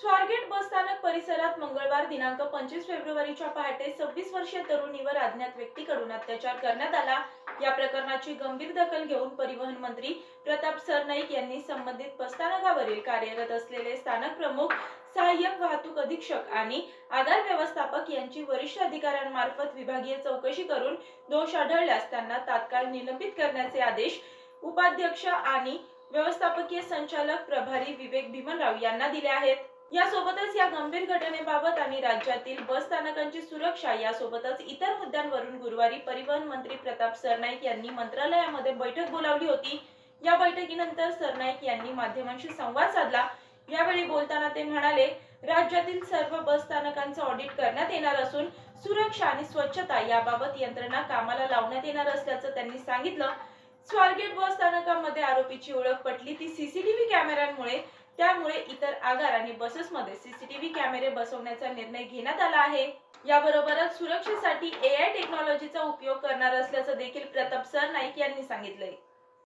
स्वारगेट बसस्थानक परिसरात मंगळवार दिनांक 25 फेब्रुवारीच्या पहाटे 26 वर्षीय तरुणीवर अज्ञात व्यक्तीकडून अत्याचार करण्यात आला। या प्रकरणाची गंभीर दखल घेऊन परिवहन मंत्री प्रताप सरनाईक यांनी संबंधित बसस्थानकावरील कार्यरत असलेले स्थानक प्रमुख, सहाय्यक वाहतूक अधीक्षक आणि आगार व्यवस्थापक यांची वरिष्ठ अधिकाऱ्यांमार्फत विभागीय चौकशी करून दोष आढळल्यास त्यांना तात्काळ निलंबित करण्याचे आदेश उपाध्यक्ष आणि व्यवस्थापकीय संचालक प्रभारी विवेक भीमनराव यांना दिले आहेत। यासोबतच या गंभीर घटनेबाबत आणि राज्यातील बस स्थानकांची सुरक्षा यासोबतच इतर मुद्द्यांवरून गुरुवारी परिवहन मंत्री प्रताप सरनाईक यांनी मंत्रालयामध्ये बैठक बोलावली होती। या बैठकीनंतर सरनाईक यांनी माध्यमांशी संवाद साधला। यावेळी बोलताना ते म्हणाले, राज्यातील सर्व बस स्थानकांचे ऑडिट करण्यात येणार असून सुरक्षा आणि स्वच्छता याबाबत यंत्रणा कामाला लावण्यात येणार असल्याचं त्यांनी सांगितलं। स्वारगेट बस स्थानकामध्ये आरोपीची ओळख पटली ती सीसीटीव्ही कॅमेऱ्यांमुळे, त्यामुळे इतर आगार आणि बसेसमध्ये सीसीटीव्ही कॅमेरे बसवण्याचा निर्णय घेण्यात आला आहे। याबरोबरच सुरक्षेसाठी AI टेक्नॉलॉजीचा उपयोग करणार असल्याचं देखील प्रताप सरनाईक यांनी सांगितलंय।